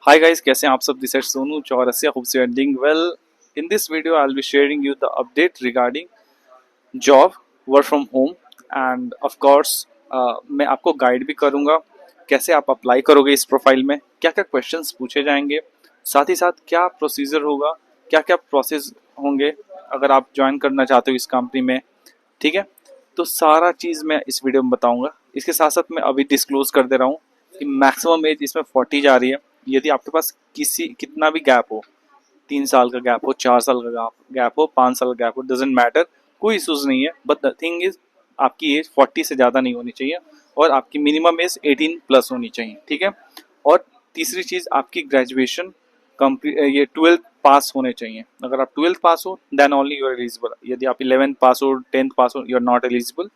Hi guys, कैसे हैं आप सब? This is Sonu Chaurasia. Hope you are doing well. In this video, I'll be sharing you the update regarding job, work from home, and of course, मैं आपको guide भी करूंगा कैसे आप अप्लाई करोगे इस प्रोफाइल में, क्या क्या क्वेश्चंस पूछे जाएंगे, साथ ही साथ क्या प्रोसीजर होगा, क्या क्या प्रोसेस होंगे अगर आप ज्वाइन करना चाहते हो इस कंपनी में. ठीक है, तो सारा चीज़ मैं इस वीडियो में बताऊंगा. इसके साथ साथ मैं अभी डिस्क्लोज कर दे रहा हूँ कि मैक्सिमम एज इसमें 40 जा रही है. यदि आपके पास कितना भी गैप हो, 3 साल का गैप हो, 4 साल का गैप हो, 5 साल का गैप हो, डजेंट मैटर, कोई इशूज नहीं है. बट द थिंग इज आपकी एज 40 से ज़्यादा नहीं होनी चाहिए और आपकी मिनिमम एज 18+ होनी चाहिए. ठीक है, और तीसरी चीज़ आपकी ग्रेजुएशन ये 12th पास होने चाहिए. अगर आप 12th पास हो then only you are eligible. यदि आप 11th पास हो, 10th पास हो, you are not eligible.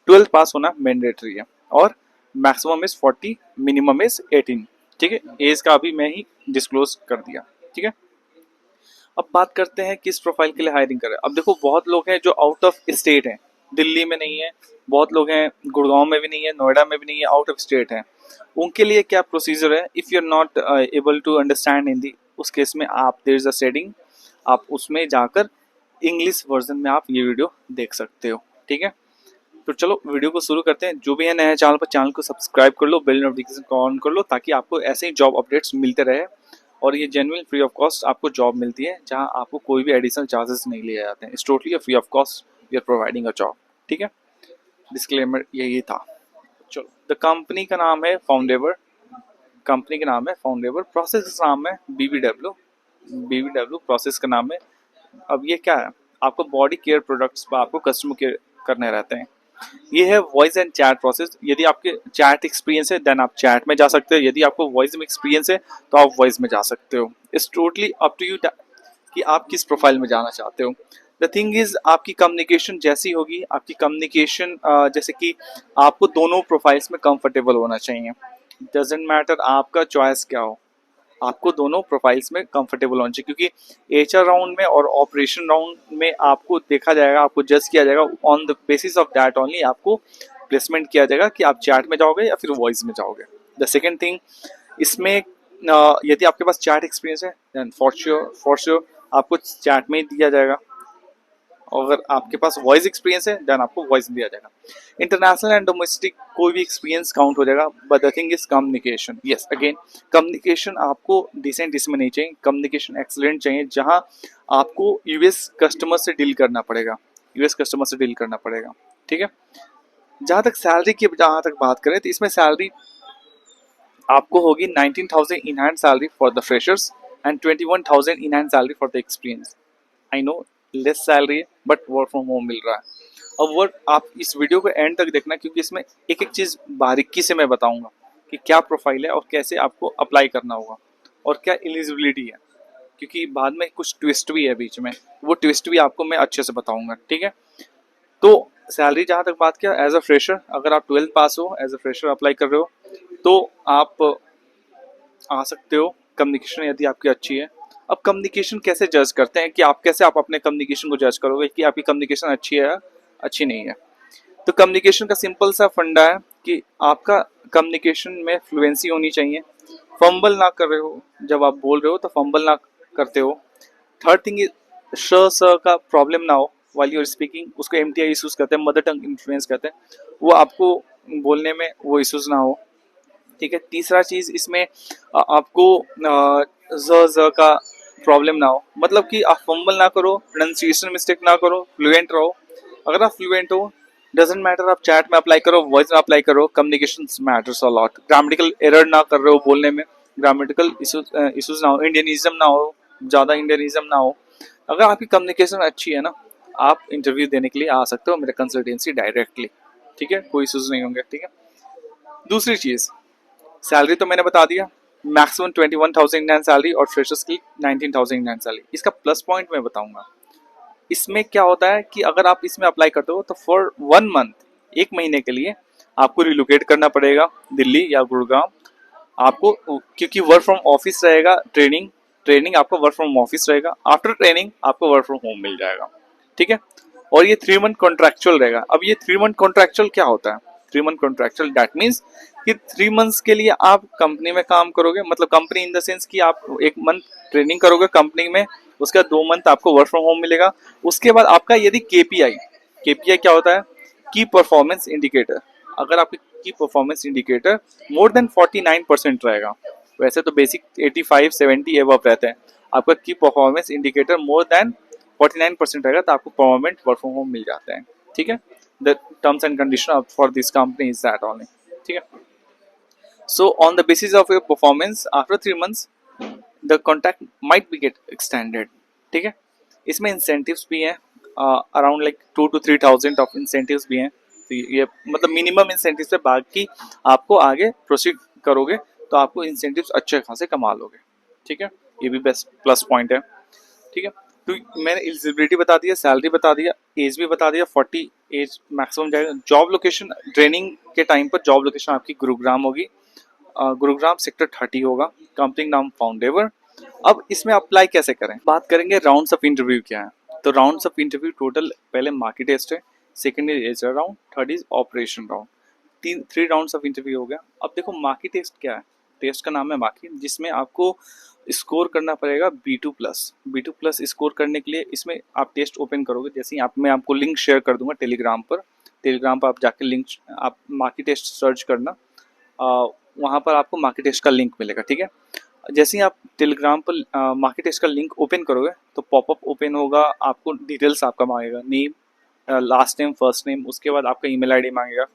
12th पास होना मैंडेटरी है और मैक्सिमम इज 40, मिनिमम इज 18. ठीक है, एज का अभी मैं ही डिस्क्लोज कर दिया. ठीक है, अब बात करते हैं किस प्रोफाइल के लिए हायरिंग कर रहे हैं. अब देखो, बहुत लोग हैं जो आउट ऑफ स्टेट हैं, दिल्ली में नहीं है, बहुत लोग हैं गुड़गांव में भी नहीं है, नोएडा में भी नहीं है, आउट ऑफ स्टेट है. उनके लिए क्या प्रोसीजर है? If you are not able to understand Hindi, उस केस में आप देयर इज अ सेटिंग, आप उसमें जाकर इंग्लिश वर्जन में आप ये वीडियो देख सकते हो. ठीक है, तो चलो वीडियो को शुरू करते हैं. जो भी है नया चैनल पर, चैनल को सब्सक्राइब कर लो, बेल नोटिफिकेशन को ऑन कर लो ताकि आपको ऐसे ही जॉब अपडेट्स मिलते रहे. और ये जेन्युइन फ्री ऑफ कॉस्ट आपको जॉब मिलती है जहां आपको कोई भी एडिशनल चार्जेस नहीं लिए जाते हैं. It's totally free of cost, we are providing a job. ठीक है, डिस्क्लेमर यही था. चलो, द कंपनी का नाम है फाउंडेवर. कंपनी का नाम है फाउंडेवर. प्रोसेस का नाम है बीबीडब्ल्यू. बीबीडब्ल्यू प्रोसेस का नाम है. अब ये क्या है? आपको बॉडी केयर प्रोडक्ट्स पर आपको कस्टमर केयर करने रहते हैं. ये है वॉइस एंड चैट प्रोसेस. यदि आपके चैट एक्सपीरियंस है देन आप चैट में जा सकते हो. यदि आपको वॉइस में एक्सपीरियंस है तो आप वॉइस में जा सकते हो. It's totally up to you कि आप किस प्रोफाइल में जाना चाहते हो. द थिंग इज, आपकी कम्युनिकेशन जैसी होगी, आपकी कम्युनिकेशन जैसे कि आपको दोनों प्रोफाइल्स में कंफर्टेबल होना चाहिए. डजेंट मैटर आपका चॉइस क्या हो, आपको दोनों प्रोफाइल्स में कंफर्टेबल होना चाहिए. क्योंकि एचआर राउंड में और ऑपरेशन राउंड में आपको देखा जाएगा, आपको जज किया जाएगा. On the basis of that only आपको प्लेसमेंट किया जाएगा कि आप चैट में जाओगे या फिर वॉइस में जाओगे. द सेकेंड थिंग, इसमें यदि आपके पास चैट एक्सपीरियंस है देन फॉर श्योर आपको चैट में ही दिया जाएगा. अगर आपके पास वॉइस एक्सपीरियंस है देन आपको वॉइस में दिया जाएगा. इंटरनेशनल एंड डोमेस्टिक कोई भी एक्सपीरियंस काउंट हो जाएगा. But the thing is communication. Yes, again communication आपको डिसेंट इसमें नहीं चाहिए. कम्युनिकेशन एक्सलेंट चाहिए जहां आपको यूएस कस्टमर से डील करना पड़ेगा. यूएस कस्टमर से डील करना पड़ेगा. ठीक है, जहां तक सैलरी की जहां तक बात करें तो इसमें सैलरी आपको होगी 19,000 in hand salary for the freshers and 21,000 in hand salary for the experience. I know less salary है बट वर्क फ्रॉम होम मिल रहा है. अब वर्क, आप इस वीडियो को एंड तक देखना क्योंकि इसमें एक एक चीज़ बारीकी से मैं बताऊंगा कि क्या प्रोफाइल है और कैसे आपको अप्लाई करना होगा और क्या एलिजिबिलिटी है. क्योंकि बाद में कुछ ट्विस्ट भी है बीच में, वो ट्विस्ट भी आपको मैं अच्छे से बताऊंगा. ठीक है, तो सैलरी जहाँ तक बात किया, एज अ फ्रेशर अगर आप 12th पास हो, एज अ फ्रेशर अप्लाई कर रहे हो तो आप आ सकते हो. कम्युनिकेशन यदि आपकी अच्छी है. अब कम्युनिकेशन कैसे जज करते हैं कि आप कैसे आप अपने कम्युनिकेशन को जज करोगे कि आपकी कम्युनिकेशन अच्छी है या अच्छी नहीं है. तो कम्युनिकेशन का सिंपल सा फंडा है कि आपका कम्युनिकेशन में फ्लुएंसी होनी चाहिए. फंबल ना कर रहे हो, जब आप बोल रहे हो तो फंबल ना करते हो. थर्ड थिंग इज श का प्रॉब्लम ना हो वाली और स्पीकिंग, उसको एमटीआई इशूज कहते हैं, मदर टंग इन्फ्लुएंस कहते हैं, वो आपको बोलने में वो इशूज ना हो. ठीक है, तीसरा चीज इसमें आपको ज का प्रॉब्लम ना हो, मतलब कि आप फंबल ना करो, प्रोनाउंसिएशन मिस्टेक ना करो, फ्लुएंट रहो. अगर आप फ्लुएंट हो डजेंट मैटर आप चैट में अप्लाई करो, वॉइस में अप्लाई करो, communication matters a lot. Grammatical error ना कर रहे हो बोलने में, ग्रामेटिकल इशूज ना हो, इंडियनिज्म ना हो, ज़्यादा इंडियनिज्म ना हो. अगर आपकी कम्युनिकेशन अच्छी है ना, आप इंटरव्यू देने के लिए आ सकते हो मेरे कंसल्टेंसी डायरेक्टली. ठीक है, कोई इशूज नहीं होंगे. ठीक है, दूसरी चीज़, सैलरी तो मैंने बता दिया, मैक्सिमम 21,000 इंडियन सैलरी और फ्रेशर्स की 19,000 इंडियन सैलरी. इसका प्लस पॉइंट मैं बताऊंगा. इसमें क्या होता है कि अगर आप इसमें अप्लाई करते हो तो फॉर 1 मंथ, 1 महीने के लिए आपको रिलोकेट करना पड़ेगा दिल्ली या गुड़गांव. आपको क्योंकि वर्क फ्रॉम ऑफिस रहेगा, ट्रेनिंग ट्रेनिंग आपका वर्क फ्रॉम ऑफिस रहेगा. आफ्टर ट्रेनिंग आपको वर्क फ्रॉम होम मिल जाएगा. ठीक है, और ये 3 मंथ कॉन्ट्रैक्चुअल रहेगा. अब ये 3 मंथ कॉन्ट्रैक्चुअल क्या होता है? 3 मंथ कॉन्ट्रैक्चुअल, दैट मीन्स कि 3 मंथ्स के लिए आप कंपनी में काम करोगे, मतलब कंपनी इन द सेंस कि आप 1 मंथ ट्रेनिंग करोगे कंपनी में, उसके बाद 2 मंथ आपको वर्क फ्रॉम होम मिलेगा। उसके बाद आपका यदि केपीआई, केपीआई क्या होता है, की परफॉर्मेंस इंडिकेटर, अगर आपकी की परफॉर्मेंस इंडिकेटर मोर देन 49% रहेगा, वैसे तो बेसिक 85-70 एबव रहते हैं, आपका की परफॉर्मेंस इंडिकेटर मोर देन 49% रहेगा तो आपको परमानेंट वर्क फ्रॉम होम मिल जाते हैं। ठीक है, the terms and condition for this company is that only. ठीक है, so on the basis of your performance after 3 months the contract might be get extended. ठीक है, इसमें इंसेंटिव्स भी हैं, around like 2 to 3 thousand of incentives भी हैं। तो ये मतलब मिनिमम इंसेंटिव से, बाकी आपको आगे प्रोसीड करोगे तो आपको इंसेंटिव्स अच्छे खासे कमा लोगे। ठीक है, ये भी बेस्ट प्लस पॉइंट है। ठीक है, तो मैंने एलिजिबिलिटी बता दिया, सैलरी बता दिया, एज भी बता दिया, 40 एज मैक्सिमम जाएगा। जॉब लोकेशन, ट्रेनिंग के टाइम पर जॉब लोकेशन आपकी गुरुग्राम होगी, गुरुग्राम सेक्टर 30 होगा, कंपनी नाम फाउंडेवर। अब इसमें अप्लाई कैसे करें, बात करेंगे राउंड्स ऑफ इंटरव्यू क्या है। तो राउंड्स ऑफ इंटरव्यू टोटल, पहले मार्केट टेस्ट है, second is HR round, third is operation round, 3 rounds of interview हो गया। अब देखो मार्केट टेस्ट क्या है, टेस्ट का नाम है मार्केट, जिसमें आपको स्कोर करना पड़ेगा B2+। B2+ स्कोर करने के लिए इसमें आप टेस्ट ओपन करोगे, जैसे ही मैं आपको लिंक शेयर कर दूंगा टेलीग्राम पर, टेलीग्राम पर आप जाके लिंक, आप मार्केट टेस्ट सर्च करना, वहाँ पर आपको मार्केट टेस्ट का लिंक मिलेगा। ठीक है, जैसे ही आप टेलीग्राम पर मार्केट टेस्ट का लिंक ओपन करोगे तो पॉपअप ओपन होगा, आपको डिटेल्स आपका मांगेगा, name, last name, first name, उसके बाद आपका ईमेल आईडी मांगेगा,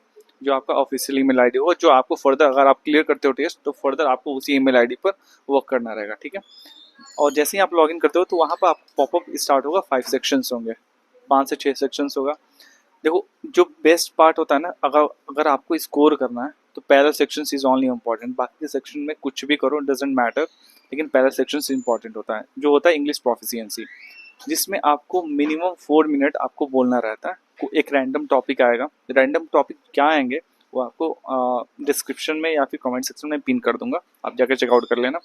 जो आपका ऑफिशियल ईमेल आईडी होगा, जो आपको फर्दर अगर आप क्लियर करते हो टेस्ट तो फर्दर आपको उसी ईमेल आईडी पर वर्क करना रहेगा। ठीक है, और जैसे ही आप लॉगिन करते हो तो वहाँ पर आप पॉपअप स्टार्ट होगा, 5 सेक्शंस होंगे, 5 से 6 सेक्शंस होगा। देखो जो बेस्ट पार्ट होता है ना, अगर अगर आपको स्कोर करना है तो पहला सेक्शन इज ओनली इम्पॉर्टेंट, बाकी के सेक्शन में कुछ भी करो डजेंट मैटर, लेकिन पहला सेक्शन इम्पॉर्टेंट होता है, जो होता है इंग्लिश प्रोफिशिएंसी, जिसमें आपको मिनिमम 4 मिनट आपको बोलना रहता है। एक रैंडम टॉपिक आएगा, रैंडम टॉपिक क्या आएंगे वो आपको डिस्क्रिप्शन में या फिर कमेंट सेक्शन में पिन कर दूंगा, आप जाकर चेकआउट कर लेना।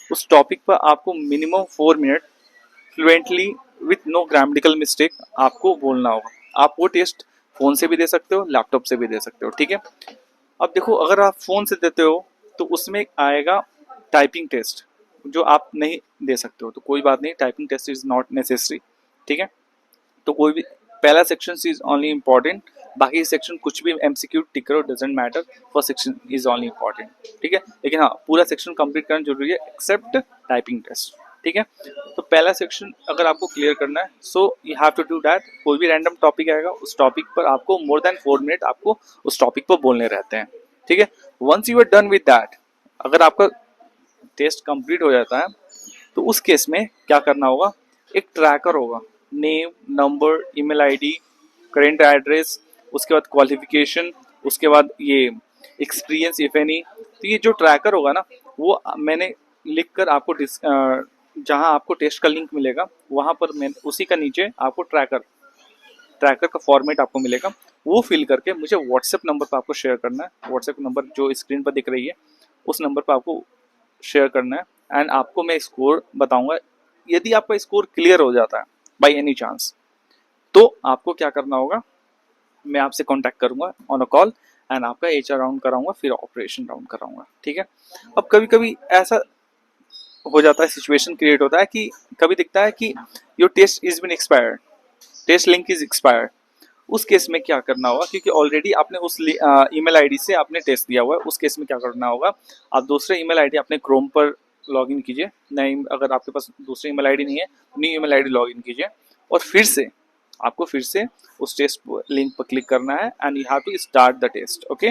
उस टॉपिक पर आपको minimum 4 minute fluently with no grammatical mistake आपको बोलना होगा। आप वो टेस्ट फोन से भी दे सकते हो, लैपटॉप से भी दे सकते हो। ठीक है, अब देखो अगर आप फोन से देते हो तो उसमें आएगा टाइपिंग टेस्ट, जो आप नहीं दे सकते हो तो कोई बात नहीं, typing test is not necessary. ठीक है, तो कोई भी पहला सेक्शन इज ओनली इम्पॉर्टेंट, बाकी सेक्शन कुछ भी एमसीक्यू टिक करो doesn't matter, first section is only important. ठीक है, लेकिन हाँ पूरा सेक्शन कंप्लीट करना जरूरी है एक्सेप्ट टाइपिंग टेस्ट। ठीक है, तो पहला सेक्शन अगर आपको क्लियर करना है so you have to do that. कोई भी रैंडम टॉपिक आएगा उस टॉपिक पर आपको मोर देन 4 मिनट आपको उस टॉपिक पर बोलने रहते हैं। ठीक है, once you are done with that, अगर आपका टेस्ट कंप्लीट हो जाता है तो उस केस में क्या करना होगा, एक ट्रैकर होगा, name, number, email ID, current address, उसके बाद क्वालिफिकेशन, उसके बाद ये एक्सपीरियंस इफ एनी। तो ये जो ट्रैकर होगा ना वो मैंने लिख कर आपको जहां आपको टेस्ट का लिंक मिलेगा वहां पर मैं उसी का नीचे आपको ट्रैकर का फॉर्मेट आपको मिलेगा, वो फिल करके मुझे व्हाट्सएप नंबर पर आपको शेयर करना है। व्हाट्सएप नंबर जो स्क्रीन पर दिख रही है उस नंबर पर आपको शेयर करना है एंड आपको मैं स्कोर बताऊंगा। यदि आपका स्कोर क्लियर हो जाता है बाय एनी चांस तो आपको क्या करना होगा, मैं आपसे कांटेक्ट करूंगा ऑन अ कॉल एंड आपका एचआर राउंड कराऊंगा, फिर ऑपरेशन राउंड कराऊंगा। ठीक है, अब कभी कभी ऐसा हो जाता है, सिचुएशन क्रिएट होता है कि कभी दिखता है कि your test is been expired, test link is expired. उस केस में क्या करना होगा, क्योंकि ऑलरेडी आपने उस ईमेल आईडी से आपने टेस्ट दिया हुआ है, उस केस में क्या करना होगा, आप दूसरे ईमेल आईडी अपने क्रोम पर लॉगिन कीजिए, नहीं अगर आपके पास दूसरी ईमेल आईडी नहीं है न्यू ईमेल आईडी लॉगिन कीजिए और फिर से आपको फिर से उस टेस्ट लिंक पर क्लिक करना है and you have to start the test. Okay,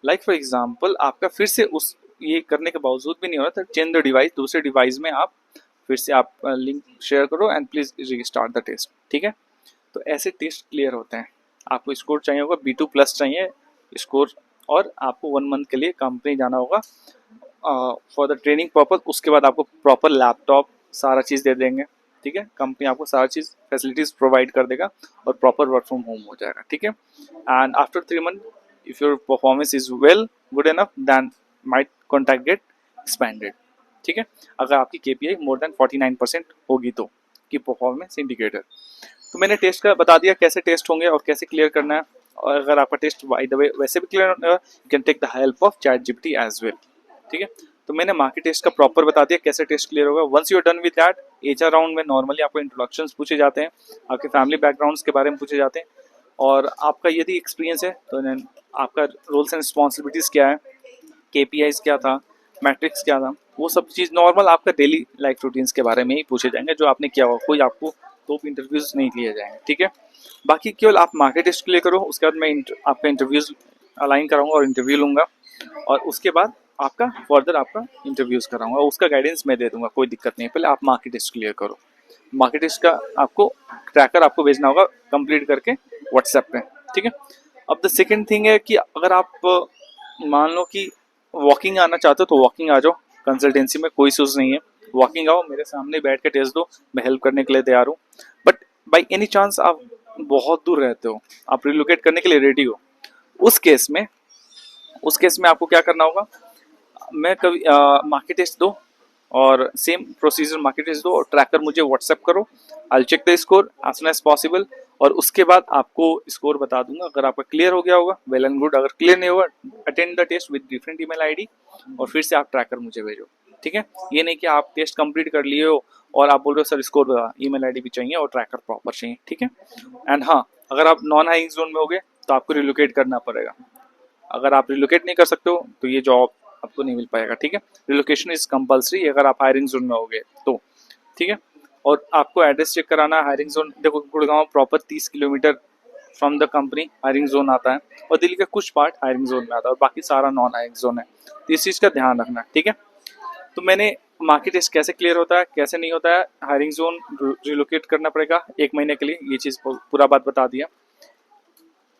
like for example आपका फिर से उस ये करने के बावजूद भी नहीं हो रहा था, चेंज द डिवाइस, दूसरे डिवाइस में आप फिर से आप लिंक शेयर करो and please restart the test. ठीक है, तो ऐसे टेस्ट क्लियर होते हैं। आपको स्कोर चाहिए होगा B2+ चाहिए स्कोर, और आपको 1 मंथ के लिए कंपनी जाना होगा फॉर द ट्रेनिंग पर्पज। उसके बाद आपको प्रॉपर लैपटॉप सारा चीज़ दे देंगे। ठीक है, कंपनी आपको सारा चीज़ फैसिलिटीज़ प्रोवाइड कर देगा और प्रॉपर वर्क फ्रॉम होम हो जाएगा। ठीक है, and after 3 month if your performance is well good enough then might contact get expended. ठीक है, अगर आपकी KPI मोर देन 49% होगी तो की परफॉर्मेंस इंडिकेटर। तो मैंने टेस्ट का बता दिया कैसे टेस्ट होंगे और कैसे क्लियर करना है। और अगर आपका टेस्ट बाय द वे वैसे भी क्लियर होगा, you can take the help of chat GPT as well. ठीक है, तो मैंने मार्केट टेस्ट का प्रॉपर बता दिया कैसे टेस्ट क्लियर होगा। Once you are done with that, HR round में नॉर्मली आपको इंट्रोडक्शंस पूछे जाते हैं, आपके फैमिली बैकग्राउंड्स के बारे में पूछे जाते हैं, और आपका यदि एक्सपीरियंस है तो आपका रोल्स एंड रिस्पॉन्सिबिलिटीज़ क्या है, केपीआईज क्या था, मैट्रिक्स क्या था, वो सब चीज़ नॉर्मल आपका डेली लाइफ रूटीन्स के बारे में ही पूछे जाएंगे जो आपने किया होगा। कोई आपको टॉप इंटरव्यूज नहीं लिए जाएंगे। ठीक है, बाकी केवल आप मार्केट टेस्ट क्लियर करो, उसके बाद मैं आपका इंटरव्यूज अलाइन कराऊंगा और इंटरव्यू लूंगा, और उसके बाद आपका फर्दर आपका इंटरव्यूज कराऊंगा, उसका गाइडेंस मैं दे दूंगा, कोई दिक्कत नहीं है। पहले आप मार्केट टेस्ट क्लियर करो। मार्केट टेस्ट का आपको ट्रैकर आपको भेजना होगा कंप्लीट करके व्हाट्सएप पे। ठीक है, अब द सेकेंड थिंग है कि अगर आप मान लो कि वॉकिंग आना चाहते हो तो वॉकिंग आ जाओ, कंसल्टेंसी में कोई इशूज नहीं है, वॉकिंग आओ, मेरे सामने बैठ के टेस्ट दो, मैं हेल्प करने के लिए तैयार हूँ। बट बाई एनी चांस आप बहुत दूर रहते हो, आप रिलोकेट करने के लिए रेडी हो, उस केस में आपको क्या करना होगा, मैं कभी मार्केट टेस्ट दो और सेम प्रोसीजर मार्केट टेस्ट दो और ट्रैकर मुझे व्हाट्सएप करो, I check the score as soon as possible, और उसके बाद आपको स्कोर बता दूंगा। अगर आपका क्लियर हो गया होगा वेल एंड गुड, अगर क्लियर नहीं होगा attend the test with different email ID और फिर से आप ट्रैकर मुझे भेजो। ठीक है, ये नहीं कि आप टेस्ट कंप्लीट कर लिए हो और आप बोल रहे हो सर स्कोर बता, ईमेल आईडी भी चाहिए और ट्रैकर प्रॉपर चाहिए। ठीक है, एंड हाँ, अगर आप नॉन हायरिंग जोन में होगे तो आपको रिलोकेट करना पड़ेगा। अगर आप रिलोकेट नहीं कर सकते हो तो ये जॉब आपको नहीं मिल पाएगा। ठीक है, रिलोकेशन इज कंपलसरी अगर आप हायरिंग जोन में होगे तो। ठीक है, और आपको एड्रेस चेक कराना है। हायरिंग जोन देखो, Gurgaon proper 30 kilometre from the company hiring zone आता है, और दिल्ली का कुछ पार्ट हायरिंग जोन में आता है और बाकी सारा नॉन हायरिंग जोन है, तो इस चीज़ का ध्यान रखना। ठीक है, तो मैंने मार्केट टेस्ट कैसे क्लियर होता है कैसे नहीं होता है, हायरिंग जोन रिलोकेट करना पड़ेगा 1 महीने के लिए, ये चीज़ पूरा बात बता दिया,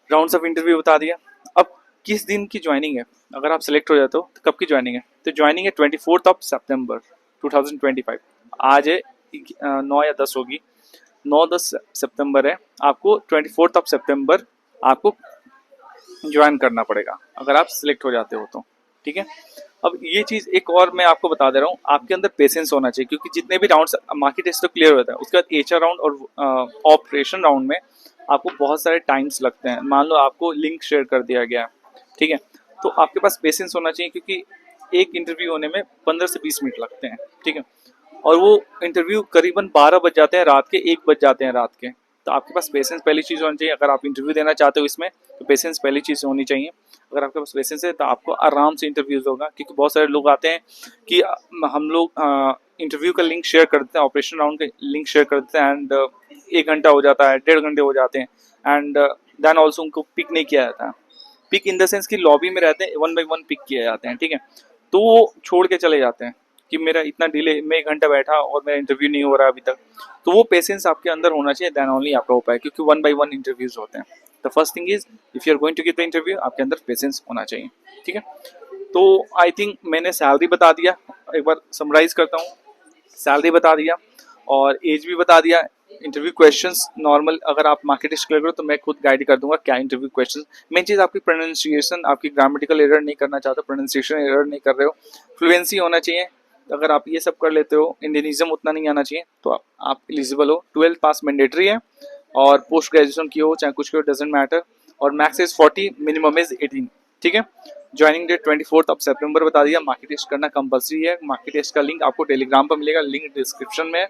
राउंड्स ऑफ इंटरव्यू बता दिया। अब किस दिन की ज्वाइनिंग है, अगर आप सेलेक्ट हो जाते हो तो कब की ज्वाइनिंग है, तो ज्वाइनिंग है 24 सितंबर 2025। आज है 9 या 10 होगी, 9-10 सितंबर है, आपको 24 सितंबर आपको ज्वाइन करना पड़ेगा अगर आप सिलेक्ट हो जाते हो तो। ठीक है, अब ये चीज़ एक और मैं आपको बता दे रहा हूँ, आपके अंदर पेशेंस होना चाहिए, क्योंकि जितने भी राउंड्स मार्केट टेस्ट तो क्लियर होता है, उसके बाद एचआर राउंड और ऑपरेशन राउंड में आपको बहुत सारे टाइम्स लगते हैं। मान लो आपको लिंक शेयर कर दिया गया, ठीक है, तो आपके पास पेशेंस होना चाहिए, क्योंकि एक इंटरव्यू होने में 15 से 20 मिनट लगते हैं। ठीक है, और वो इंटरव्यू करीबन 12 बज जाते हैं रात के, 1 बज जाते हैं रात के, तो आपके पास पेशेंस पहली चीज़ होनी चाहिए। अगर आप इंटरव्यू देना चाहते हो इसमें तो पेशेंस पहली चीज़ होनी चाहिए। अगर आपके पास पेशेंस है तो आपको आराम से इंटरव्यूज होगा, क्योंकि बहुत सारे लोग आते हैं कि हम लोग इंटरव्यू का लिंक शेयर कर देते हैं, ऑपरेशन राउंड का लिंक शेयर कर देते हैं, एंड 1 घंटा हो जाता है, 1.5 घंटे हो जाते हैं, एंड देन ऑल्सो उनको पिक नहीं किया जाता है। पिक इन द सेंस कि लॉबी में रहते हैं, 1 by 1 पिक किए जाते हैं। ठीक है, तो वो छोड़ के चले जाते हैं कि मेरा इतना डिले, मैं 1 घंटा बैठा और मेरा इंटरव्यू नहीं हो रहा अभी तक। तो वो पेशेंस आपके अंदर होना चाहिए, देन ओनली आपका हो पाए, क्योंकि 1 by 1 इंटरव्यूज होते हैं। The first thing is if you are going to get the interview, आपके अंदर पेशेंस होना चाहिए। ठीक है, तो आई थिंक मैंने सैलरी बता दिया, एक बार समराइज करता हूँ, सैलरी बता दिया और एज भी बता दिया। इंटरव्यू क्वेश्चंस नॉर्मल, अगर आप मार्केट टेस्ट क्लियर करो तो मैं खुद गाइड कर दूंगा क्या इंटरव्यू क्वेश्चंस। मेन चीज़ आपकी प्रोनाउंसिएशन, आपकी ग्रामेटिकल एरर नहीं करना चाहते, प्रोनाउंसिएशन एरर नहीं कर रहे हो, फ्लुएंसी होना चाहिए। अगर आप ये सब कर लेते हो, इंडियनिज्म उतना नहीं आना चाहिए, तो आप एलिजिबल हो। 12th पास मैंडेटरी है, और पोस्ट ग्रेजुएशन की हो चाहे कुछ की हो, डजेंट मैटर, और मैक्स इज 40, मिनिमम इज 18। ठीक है, ज्वाइनिंग डेट 24 सितंबर बता दिया। मार्केट टेस्ट करना कंपलसरी है। मार्केट टेस्ट का लिंक आपको टेलीग्राम पर मिलेगा, लिंक डिस्क्रिप्शन में,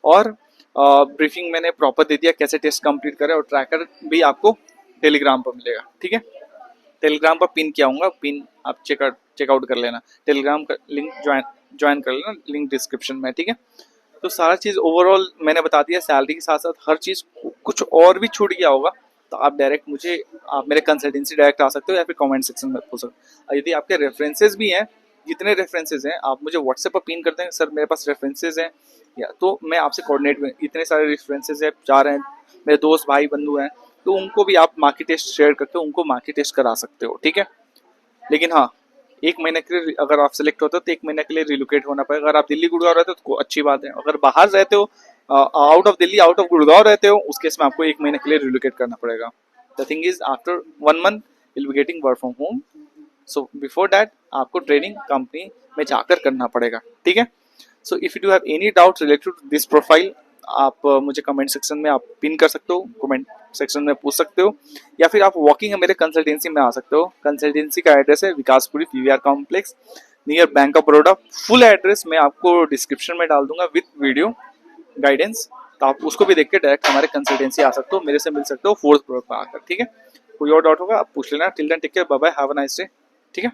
और ब्रीफिंग मैंने प्रॉपर दे दिया कैसे टेस्ट कंप्लीट करें, और ट्रैकर भी आपको टेलीग्राम पर मिलेगा। ठीक है, टेलीग्राम पर पिन किया हूँ, पिन आप चेकआउट कर लेना, टेलीग्राम का लिंक ज्वाइन कर लेना, लिंक डिस्क्रिप्शन में। ठीक है, तो सारा चीज़ ओवरऑल मैंने बता दिया, सैलरी के साथ साथ हर चीज़। कुछ और भी छूट गया होगा तो आप डायरेक्ट मुझे, आप मेरे कंसल्टेंसी डायरेक्ट आ सकते हो, या फिर कमेंट सेक्शन में पूछ सकते हो। यदि आपके रेफरेंसेज भी हैं, जितने रेफरेंसेज हैं आप मुझे व्हाट्सएप पर पिन कर दें, सर मेरे पास रेफरेंसेज हैं, या तो मैं आपसे कोऑर्डिनेट में, इतने सारे रेफरेंसेज हैं, जा रहे हैं, मेरे दोस्त भाई बंधु हैं, तो उनको भी आप मार्केट टेस्ट शेयर करके उनको मार्केट टेस्ट करा सकते हो। ठीक है, लेकिन हाँ, 1 महीने के लिए अगर आप सिलेक्ट होते हो तो 1 महीने के लिए रिलोकेट होना पड़ेगा। अगर आप दिल्ली गुड़गांव रहते हो तो अच्छी बात है, अगर बाहर रहते हो, out of Delhi, out of Gurgaon रहते हो, उस केस में आपको 1 महीने के लिए रिलोकेट करना पड़ेगा। The thing is after 1 month will be getting work from home, so before that आपको ट्रेनिंग कंपनी में जाकर करना पड़ेगा। ठीक है, so if you do have any doubt related to this profile, आप मुझे कमेंट सेक्शन में आप पिन कर सकते हो, कमेंट सेक्शन में पूछ सकते हो, या फिर आप वॉकिंग मेरे कंसल्टेंसी में आ सकते हो। कंसल्टेंसी का एड्रेस है Vikaspuri PVR complex near bank of Baroda. Full address मैं आपको डिस्क्रिप्शन में डाल दूंगा विद वीडियो गाइडेंस, तो आप उसको भी देख के डायरेक्ट हमारे कंसल्टेंसी आ सकते हो, मेरे से मिल सकते हो 4th फ्लोर पर आकर। ठीक है, कोई और डाउट होगा आप पूछ लेना। Till then take care, bye bye, have a nice day. ठीक है।